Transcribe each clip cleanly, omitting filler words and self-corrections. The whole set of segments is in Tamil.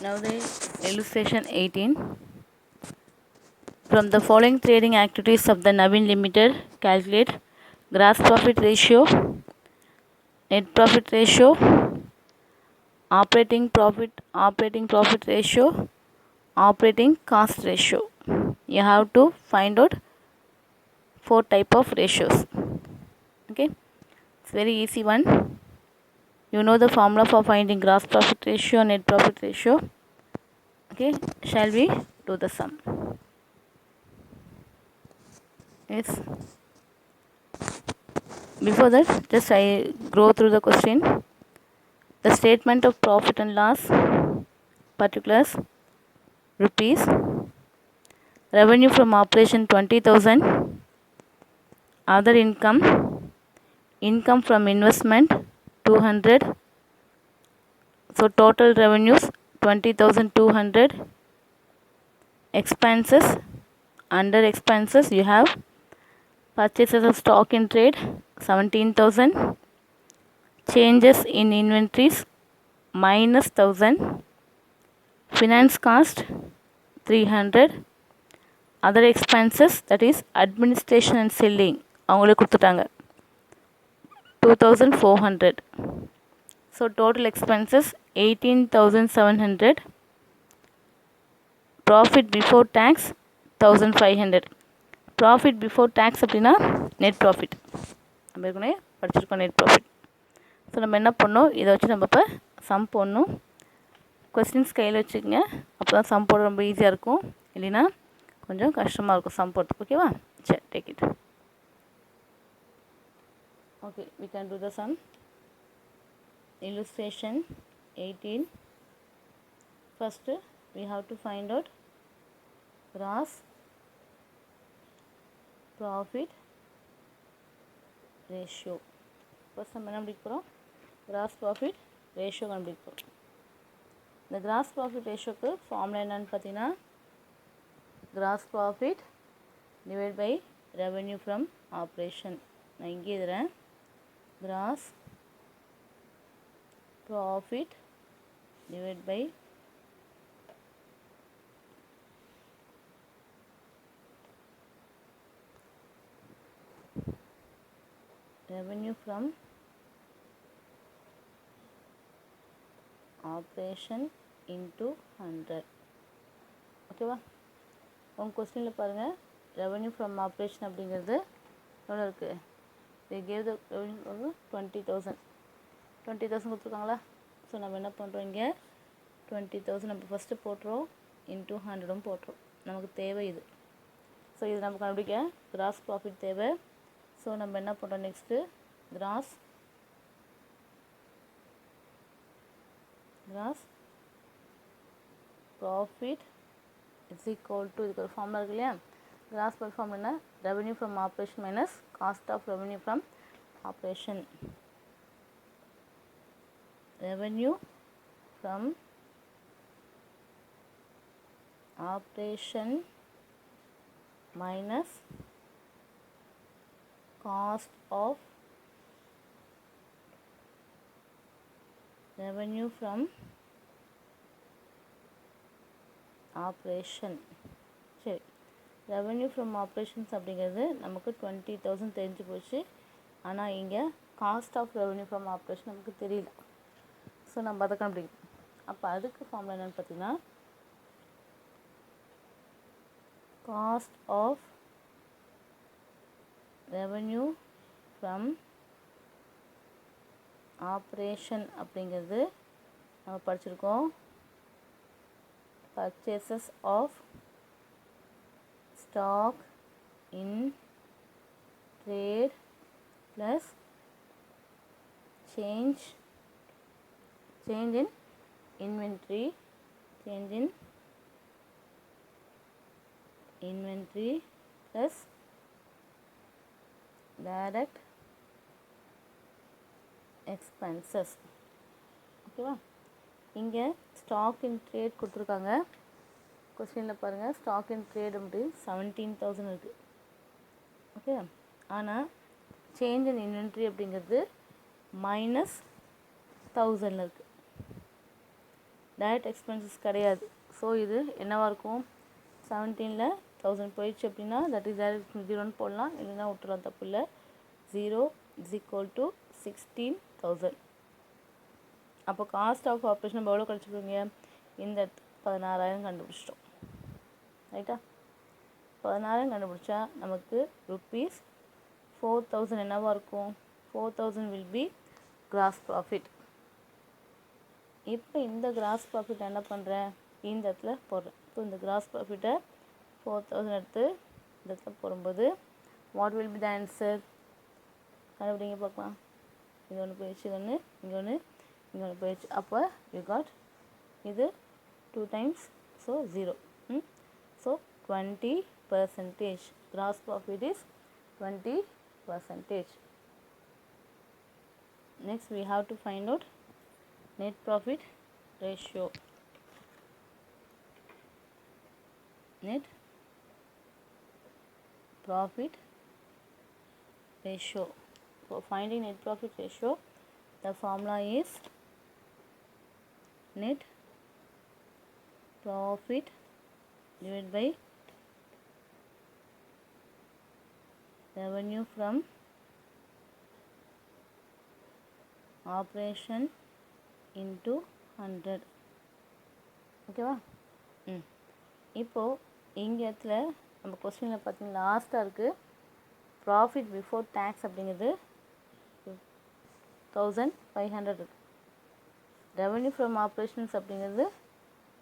Now the illustration 18. From the following trading activities of the Navin Limited, calculate gross profit ratio, net profit ratio, operating profit ratio, operating cost ratio. You have to find out 4 type of ratios. Okay, it's very easy one. You know the formula for finding gross profit ratio, net profit ratio. Okay, shall we do the sum? Yes. Before that, just I go through the question. The statement of profit and loss, particulars, rupees, revenue from operation 20,000, other income, income from investment 200. So total revenues 20,200. Expenses, under expenses you have purchases of stock in trade 17,000. Changes in inventories minus 1,000. Finance cost 300. Other expenses, that is administration and selling, அவங்களே கொடுத்துட்டாங்க 2,400. So total expenses 18,700. Profit before tax 1,500. Profit before tax அப்படின்னா net profit. நம்ம ஏற்கனவே படிச்சிருக்கோம் net profit. ஸோ நம்ம என்ன பண்ணோம், இதை வச்சு நம்ம இப்போ சம் போடணும். கொஸ்டின்ஸ் கையில் வச்சுக்கோங்க, அப்போ தான் சம் போட ரொம்ப ஈஸியாக இருக்கும். இல்லைன்னா கொஞ்சம் கஷ்டமாக இருக்கும் சம் போடுறதுக்கு. ஓகேவா? சரி, take it. Okay, we can do the sum. Illustration 18. First we have to find out gross profit ratio. First நம்ம என்ன கண்டுபிடிக்க போகிறோம், gross profit ratio கண்டுபிடிக்க போகிறோம். இந்த gross profit ratioக்கு ஃபார்முலா என்னன்னு பார்த்தீங்கன்னா, gross profit divided by revenue from operation. நான் இங்கே எழுதுகிறேன், gross profit divided by revenue from operation into 100. ஓகேவா? உங்கள் கொஸ்டினில் பாருங்கள், ரெவன்யூ ஃப்ரம் ஆப்ரேஷன் அப்படிங்கிறது எவ்வளோ இருக்குது? they gave the revenue 20,000 கொடுத்துருக்காங்களா? ஸோ நம்ம என்ன பண்ணுறோம், இங்கே 20,000 நம்ம ஃபஸ்ட்டு போட்டுறோம், இன்ட்டு 100 போட்டுறோம். நமக்கு தேவை இது. ஸோ இது நமக்கு கண்டுபிடிக்க கிராஸ் ப்ராஃபிட் தேவை. ஸோ நம்ம என்ன பண்ணுறோம், next gross profit is equal to, இதுக்கு ஒரு ஃபார்முலா இருக்கு இல்லையா, கிராஸ் ப்ராஃபிட் ஃபார்முலா என்ன, revenue from operation minus cost of revenue from operation. Revenue from operation minus cost of revenue from operation. சரி, ரெவன்யூ ஃப்ரம் ஆப்ரேஷன்ஸ் அப்படிங்கிறது நமக்கு 20,000 தெரிஞ்சு போச்சு. ஆனால் இங்கே cost of revenue from operation நமக்கு தெரியல. ஸோ நம்ம அதை கண்டுபிடிக்கணும். அப்போ அதுக்கு ஃபார்முலா என்னென்னு பார்த்தீங்கன்னா, cost of revenue from operation அப்படிங்கிறது நம்ம படிச்சிருக்கோம், purchases of stock in trade plus change in inventory, plus direct expenses. ஓகேவா? இங்கே ஸ்டாக் இன் ட்ரேட் கொடுத்துருக்காங்க. கொஸ்டினில் பாருங்கள், ஸ்டாக் இன் ட்ரேட் அப்படி 17,000 இருக்குது. ஓகே, ஆனால் சேஞ்ச் இன் இன்வென்ட்ரி அப்படிங்கிறது -1,000 இருக்குது. டைரக்ட் எக்ஸ்பென்சஸ் கிடையாது. ஸோ இது என்னவாக இருக்கும், 17ல் 1000 போயிடுச்சு அப்படின்னா தட் இஸ் டைரக்ட் 0ன்னு போடலாம், இல்லைன்னா விட்டுறோம், தப்பு இல்லை. 0 இஸ் ஈக்குவல் டு 16,000. அப்போ காஸ்ட் ஆஃப் ஆப்ரேஷன் நம்ம எவ்வளோ கழிச்சுக்கோங்க, இந்த 16,000 கண்டுபிடிச்சிட்டோம். ரைட்டா, 16,000 கண்டுபிடிச்சா நமக்கு ருப்பீஸ் 4,000 என்னவாக இருக்கும், 4,000 வில் பி கிராஸ் ப்ராஃபிட். இப்போ இந்த கிராஸ் ப்ராஃபிட் என்ன பண்ணுறேன், இந்த இடத்துல போடுறேன். ஸோ இந்த கிராஸ் ப்ராஃபிட்டை 4,000 எடுத்து இந்த இடத்துல போடும்போது what will be the answer, கண்டுபிடிங்க பார்க்கலாம். இது ஒன்று போயிடுச்சு, இது ஒன்று, இங்கே ஒன்று, இங்கே ஒன்று போயிடுச்சு. அப்போ யூ காட் இது 2 times, so 0. So 20%. Cross profit is 20%. Next we have to find out net profit ratio. Net profit ratio. For finding net profit ratio, the formula is net profit divided by revenue from operation into 100. ஓகேவா? இப்போது இங்கே இடத்துல நம்ம கொஸ்டினில் பார்த்தீங்கன்னா லாஸ்ட்டாக இருக்குது ப்ராஃபிட் பிஃபோர் டேக்ஸ் அப்படிங்கிறது 1,500 இருக்குது. ரெவன்யூ ஃப்ரம் ஆப்ரேஷன்ஸ் அப்படிங்கிறது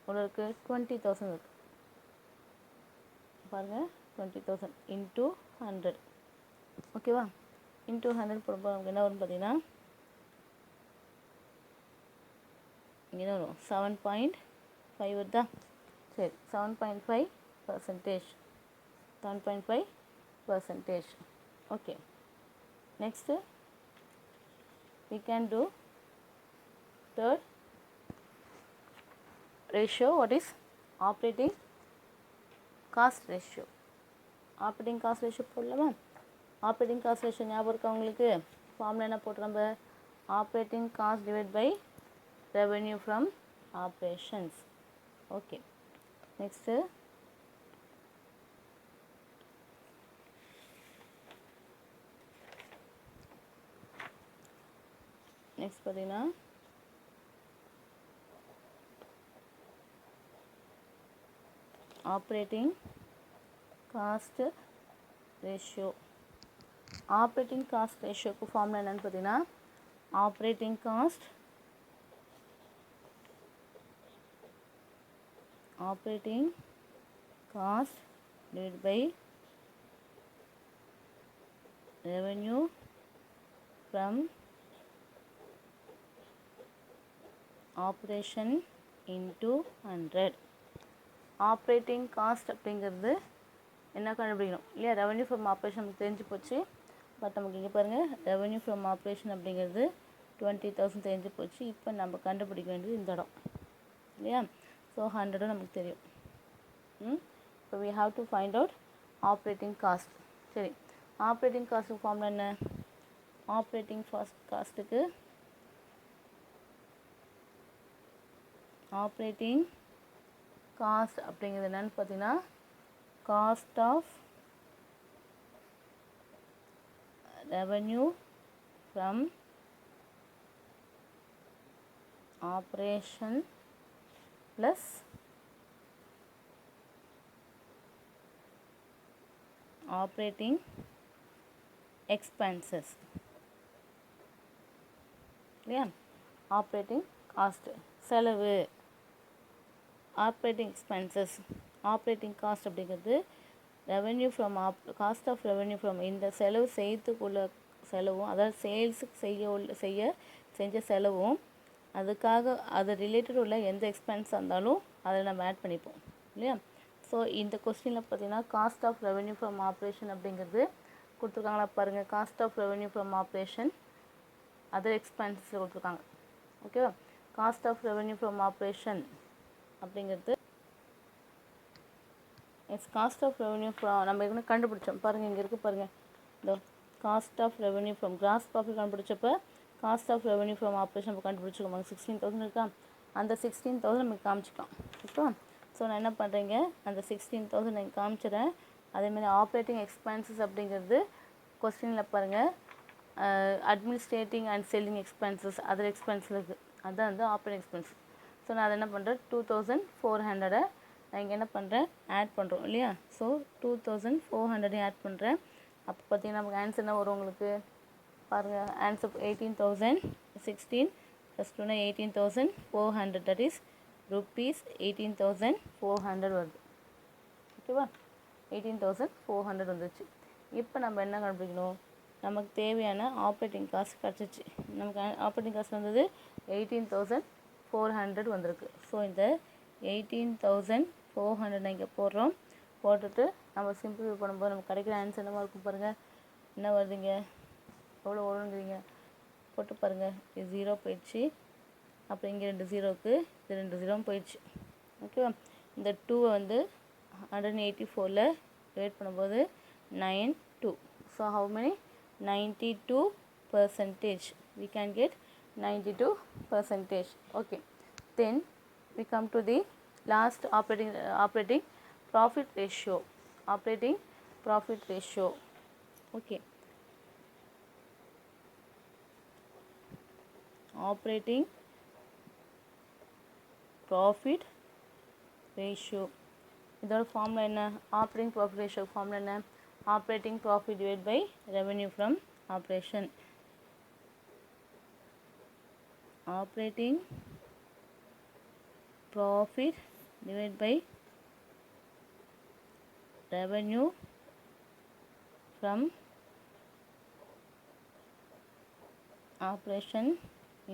உங்களுக்கு 20,000 இருக்குது. பாருங்கள், 20,000 இன்ட்டு 100. ஓகேவா? இன்ட்டு 100 போடும்போது நமக்கு என்ன வரும் பார்த்தீங்கன்னா, இங்கே என்ன வரும், 7.5 வருதா? சரி, 7.5%. 7.5%. Okay, next we can do third ratio. What is operating cost ratio? operating cost ratio போடலாமா? operating cost ratio ஞாபகம் இருக்கா உங்களுக்கு? ஃபார்முலா என்ன போட்டு நம்ம operating cost divided by revenue from operations. Okay, next பார்த்தீங்கன்னா operating cost ratio. Operating cost ரேஷியோக்கு ஃபார்முலா என்னென்னு பார்த்தீங்கன்னா, operating cost divided by revenue from operation into 100. Operating cost அப்படிங்கிறது என்ன கண்டுபிடிக்கணும் இல்லையா? ரெவன்யூ ஃப்ரம் ஆப்ரேஷன் நமக்கு தெரிஞ்சு போச்சு. பட் நமக்கு இங்கே பாருங்கள், ரெவன்யூ ஃப்ரம் ஆப்ரேஷன் அப்படிங்கிறது 20,000 தெரிஞ்சு போச்சு. இப்போ நம்ம கண்டுபிடிக்க வேண்டியது இந்த இடம் இல்லையா? ஸோ 100 நமக்கு தெரியும். So we have to find out operating cost. சரி, ஆப்ரேட்டிங் காஸ்ட்டுக்கு ஃபார்முலா என்ன? ஆப்ரேட்டிங் காஸ்ட்டுக்கு ஆப்ரேட்டிங் காஸ்ட் அப்படிங்கிறது என்னென்னு பார்த்தீங்கன்னா, cost of revenue from operation plus operating expenses இல்லையா? ஆப்ரேட்டிங் காஸ்ட்டு செலவு, ஆப்ரேட்டிங் எக்ஸ்பென்சஸ், ஆப்ரேட்டிங் காஸ்ட் அப்படிங்கிறது revenue from cost of revenue from இந்த செலவு செய்யறதுக்குள்ள செலவும், அதாவது சேல்ஸுக்கு செஞ்ச செலவும், அதுக்காக அது ரிலேட்டட் உள்ள எந்த எக்ஸ்பென்ஸாக இருந்தாலும் அதை நம்ம ஆட் பண்ணிப்போம் இல்லையா? ஸோ இந்த கொஸ்டினில் பார்த்தீங்கன்னா cost of revenue from operation அப்படிங்கிறது கொடுத்துருக்காங்களா பாருங்கள். Cost of revenue from operation other எக்ஸ்பென்சஸில் கொடுத்துருக்காங்க. ஓகேவா? Cost of revenue from operation அப்படிங்கிறது காஸ்ட் ஆஃப் ரெவன்யூ ஃப்ரம் நம்ம ஏற்கனவே கண்டுபிடிச்சோம் பாருங்கள், இங்கே இருக்குது பாருங்கள், இந்த cost of revenue from gross profit கண்டுபிடிச்சப்போ cost of revenue from operation நம்ம கண்டுபிடிச்சிருக்கோம். 16,000 இருக்கா? அந்த 16,000 நமக்கு காமிச்சிக்கலாம். ஓகேவா? ஸோ நான் என்ன பண்ணுறேங்க, அந்த 16,000 நான் காமிச்சிடறேன். அதேமாதிரி ஆப்ரேட்டிங் எக்ஸ்பென்சஸ் அப்படிங்கிறது கொஸ்டினில் பாருங்கள், administrating and selling expenses other எக்ஸ்பென்ஸில் இருக்குது. அதுதான் வந்து ஆப்ரேட்டிங் எக்ஸ்பென்ஸ். ஸோ நான் அதை என்ன பண்ணுறேன், 2,400 நான் இங்கே என்ன பண்ணுறேன், ஆட் பண்ணுறோம் இல்லையா? ஸோ 2,400 ஆட் பண்ணுறேன். அப்போ பார்த்தீங்கன்னா நமக்கு ஆன்சர் என்ன வரும் உங்களுக்கு பாருங்கள். Answer 18,016 plus 2 18,400, that is rupees 18,400 வருது. ஓகேவா? 18,400 வந்துச்சு. இப்போ நம்ம என்ன கண்டுபிடிக்கணும், நமக்கு தேவையான ஆப்ரேட்டிங் காஸ்ட் கிடச்சிச்சு. நமக்கு ஆப்ரேட்டிங் காஸ்ட் வந்தது 18,400 வந்திருக்கு. ஸோ இந்த 18,400 இங்கே போடுறோம். போட்டுட்டு நம்ம சிம்பிளிஃபை பண்ணும்போது நமக்கு கிடைக்கிற ஆன்சர் என்னமா இருக்கும் பாருங்கள். என்ன வருதுங்க, எவ்வளோ வருங்கிறீங்க போட்டு பாருங்கள். இது 0 போயிடுச்சு. அப்புறம் இங்கே 2 0க்கு இது 2 0 போயிடுச்சு. ஓகேவா? இந்த 2 வந்து 184ல் டிவைட் பண்ணும்போது 92. So how many, 92%. we can get 92%. okay, then we come to the last operating profit ratio. Operating profit ratio. okay, operating profit ratio இதோட ஃபார்முலா என்ன, ஆப்ரேட்டிங் ப்ராஃபிட் ரேஷியோ ஃபார்முலா என்ன, operating profit divide by revenue from operation. Operating profit divide by revenue from operation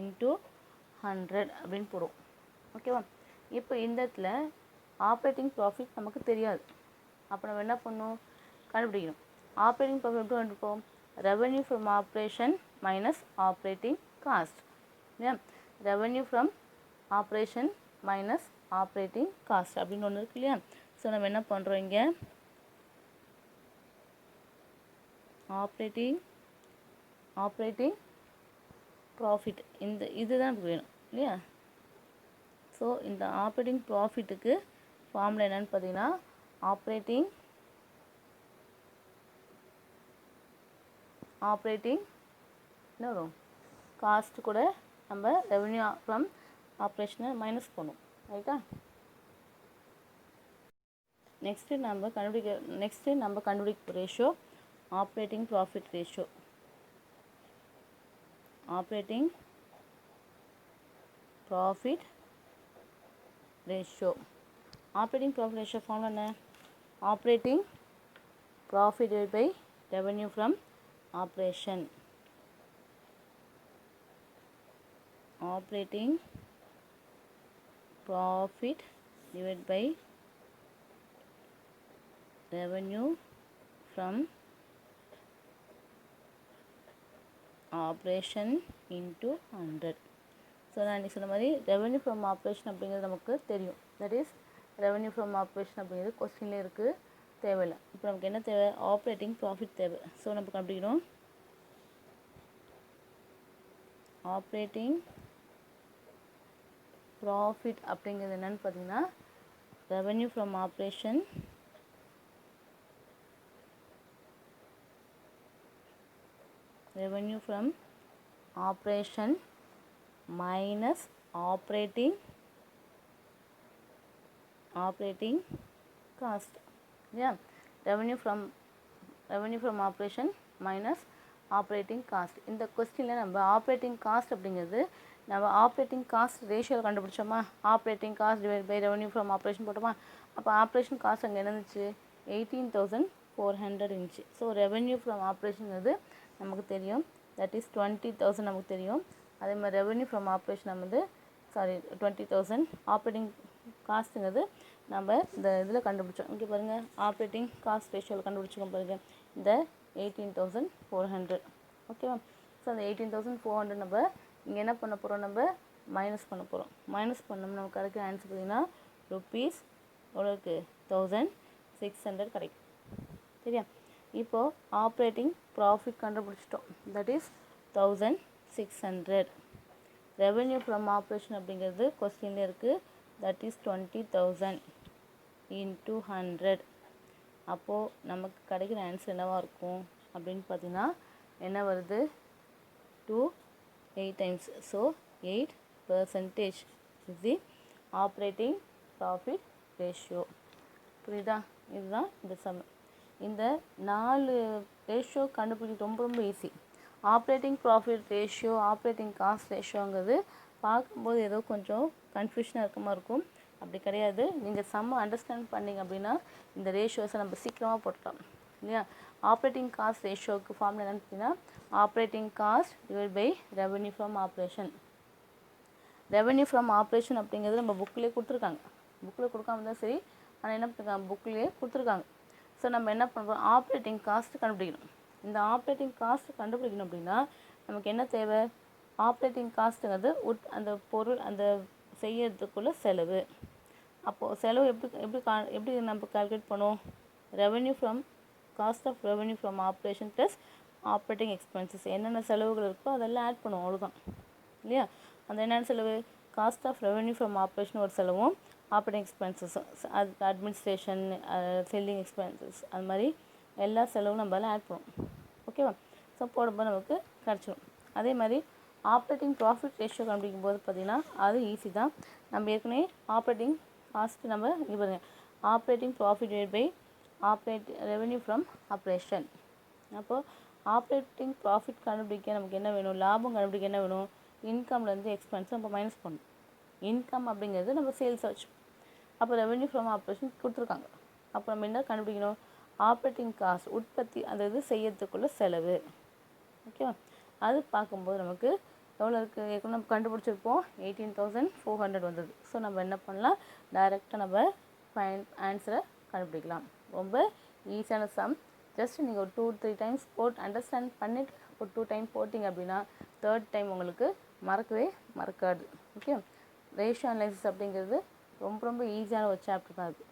into 100 அப்படின்னு போடுவோம். ஓகேவா? இப்போ இந்த இடத்துல ஆப்ரேட்டிங் ப்ராஃபிட் நமக்கு தெரியாது. அப்போ நம்ம என்ன பண்ணணும், கண்டுபிடிக்கணும். ஆப்ரேட்டிங் ப்ராஃபிட் எப்படி கண்டுபிடிப்போம், revenue from operation minus operating cost. இல்லையா? Revenue from operation minus operating cost அப்படின்னு ஒன்று இருக்கு இல்லையா? ஸோ நம்ம என்ன பண்ணுறோம், இங்கே ஆப்ரேட்டிங் ப்ராஃபிட் இதுதான் நமக்கு வேணும் இல்லையா? ஸோ இந்த ஆப்ரேட்டிங் ப்ராஃபிட்டுக்கு ஃபார்முலா என்னென்னு பார்த்தீங்கன்னா, ஆப்ரேட்டிங் என்ன வரும், காஸ்ட் கூட நம்ம ரெவென்யூ ஃப்ரம் ஆப்ரேஷனை மைனஸ் பண்ணுவோம். ரைட்டா? நெக்ஸ்ட்டு நம்ம கண்டுபிடிக்க ratio operating profit ratio. Operating profit ratio. Operating profit ratio formula என்ன, operating profit divide by revenue from operation. Operating profit divide by revenue from operation into 100. So நான் இன்றைக்கி சொன்ன மாதிரி ரெவென்யூ ஃப்ரம் ஆப்ரேஷன் அப்படிங்கிறது நமக்கு தெரியும். That is revenue from operation அப்படிங்கிறது கொஸ்டின்லேயே இருக்குது, தேவையில்லை. இப்போ நமக்கு என்ன தேவை, ஆப்ரேட்டிங் ப்ராஃபிட் தேவை. ஸோ நம்ம கண்டுபிடிக்கணும், ஆப்ரேட்டிங் ப்ராஃபிட் அப்படிங்கிறது என்னென்னு பார்த்தீங்கன்னா, revenue from operation minus operating cost. இல்லையா? Revenue from operation minus operating cost. இந்த கொஸ்டினில் நம்ம ஆப்ரேட்டிங் காஸ்ட் அப்படிங்கிறது நம்ம ஆப்ரேட்டிங் காஸ்ட் ரேஷியோ கண்டுபிடிச்சோமா, operating cost divide by revenue from operation போட்டோமா. அப்போ ஆப்ரேஷன் காஸ்ட் அங்கே என்ன இருந்துச்சு, 18,400 இருந்துச்சு. ஸோ ரெவென்யூ ஃப்ரம் ஆப்ரேஷனுங்கிறது நமக்கு தெரியும், தட் இஸ் 20,000 நமக்கு தெரியும். அதே மாதிரி ரெவென்யூ ஃப்ரம் ஆப்ரேஷன் நம்ம வந்து 20,000. ஆப்ரேட்டிங் காஸ்ட்டுங்கிறது நம்ம இந்த இதில் கண்டுபிடிச்சோம். இங்கே பாருங்கள், ஆப்ரேட்டிங் காஸ்ட் ரேஷியோவில் கண்டுபிடிச்சிக்கோங்க பாருங்கள், இந்த 18,400. ஓகேவா? ஸோ அந்த 18,400 நம்ம இங்கே என்ன பண்ண போகிறோம், நம்ம மைனஸ் பண்ண போகிறோம். மைனஸ் பண்ணோம்னா நமக்கு கிடைக்கிற ஆன்சர் பார்த்திங்கன்னா ருப்பீஸ் எவ்வளோக்கு 1,600 கிடைக்கும். சரியா? இப்போது ஆப்ரேட்டிங் ப்ராஃபிட் கண்டுபிடிச்சிட்டோம், that is 1,600. Revenue from operation அப்படிங்கிறது கொஸ்டின்ல இருக்குது. That is 20,000 into 100. அப்போது நமக்கு கிடைக்கிற ஆன்சர் என்னவாக இருக்கும் அப்படின்னு பார்த்தீங்கன்னா என்ன வருது, 2 8 times. So 8% is the operating profit ratio. புரியுதா? இதுதான் இந்த சம். இந்த 4 ரேஷியோ கண்டுபிடிக்க ரொம்ப ரொம்ப easy. Operating profit ratio, operating cost ரேஷியோங்கிறது பார்க்கும்போது ஏதோ கொஞ்சம் கன்ஃபியூஷனாக இருக்க மாதிரி இருக்கும். அப்படி கிடையாது. நீங்கள் சம்ம அண்டர்ஸ்டாண்ட் பண்ணிங்க அப்படின்னா இந்த ரேஷியோஸை நம்ம சீக்கிரமாக போட்டுக்கலாம் இல்லையா? ஆப்ரேட்டிங் காஸ்ட் ரேஷியோவுக்கு ஃபார்முலா என்னன்னு பார்த்தீங்கன்னா operating cost divide by revenue from operation. Revenue from operation அப்படிங்கிறது நம்ம புக்கிலே கொடுத்துருக்காங்க. புக்கில் கொடுக்காம தான் சரி, ஆனால் என்ன பண்ணிருக்காங்க, புக்கிலே கொடுத்துருக்காங்க. ஸோ நம்ம என்ன பண்ணுறோம், ஆப்ரேட்டிங் காஸ்ட் கண்டுபிடிக்கணும். இந்த ஆப்ரேட்டிங் காஸ்ட் கண்டுபிடிக்கணும் அப்படின்னா நமக்கு என்ன தேவை, ஆப்ரேட்டிங் காஸ்ட்டுங்கிறது அந்த பொருள் அந்த செய்யறதுக்குள்ள செலவு. அப்போது செலவு எப்படி நம்ம கால்குலேட் பண்ணுவோம், revenue from cost of revenue from operation plus operating expenses. என்னென்ன செலவுகள் இருக்கோ அதெல்லாம் ஆட் பண்ணுவோம், அவ்வளோதான் இல்லையா? அந்த என்னென்ன செலவு, cost of revenue from operation ஒரு செலவும், ஆப்ரேட்டிங் எக்ஸ்பென்சஸும், அது அட்மினிஸ்ட்ரேஷன், செல்லிங் எக்ஸ்பென்சஸ், அது மாதிரி எல்லா செலவும் நம்மளால் ஆட் பண்ணுவோம். ஓகேவா? ஸோ போடும்போது நமக்கு கிடச்சிடும். அதே மாதிரி ஆப்ரேட்டிங் ப்ராஃபிட் ரேஷியோ கண்டுபிடிக்கும் போது பார்த்திங்கன்னா அது ஈஸி தான். நம்ம ஏற்கனவே ஆப்ரேட்டிங் காஸ்ட்டு நம்ம இங்கே பாருங்கள், operating profit divide by revenue from operation. அப்போது ஆப்ரேட்டிங் ப்ராஃபிட் கண்டுபிடிக்க நமக்கு என்ன வேணும், லாபம் கண்டுபிடிக்க என்ன வேணும், இன்கம்லேருந்து எக்ஸ்பென்ஸ் நம்ம மைனஸ் பண்ணணும். இன்கம் அப்படிங்கிறது நம்ம சேல்ஸை வச்சு, அப்போ ரெவென்யூ ஃப்ரம் ஆப்ரேஷன் கொடுத்துருக்காங்க. அப்போ நம்ம என்ன கண்டுபிடிக்கணும், ஆப்ரேட்டிங் காஸ்ட் உற்பத்தி அந்த இது செய்யறதுக்குள்ள செலவு. ஓகேவா? அது பார்க்கும்போது நமக்கு எவ்வளோ இருக்குது, ஏற்கனவே நம்ம கண்டுபிடிச்சிருப்போம் 18,400 வந்தது. ஸோ நம்ம என்ன பண்ணலாம், டைரெக்டாக நம்ம ஆன்சரை கண்டுபிடிக்கலாம். ரொம்ப ஈஸியான சம். ஜஸ்ட் நீங்கள் ஒரு 2-3 டைம்ஸ் போட்டு அண்டர்ஸ்டாண்ட் பண்ணிவிட்டு ஒரு 2 டைம் போட்டிங்க அப்படின்னா 3rd டைம் உங்களுக்கு மறக்கவே மறக்காது. ஓகே, ரேஷியோ அனலைசிஸ் அப்படிங்கிறது ரொம்ப ரொம்ப ஈஸியான ஒரு சாப்டர் தான் அது.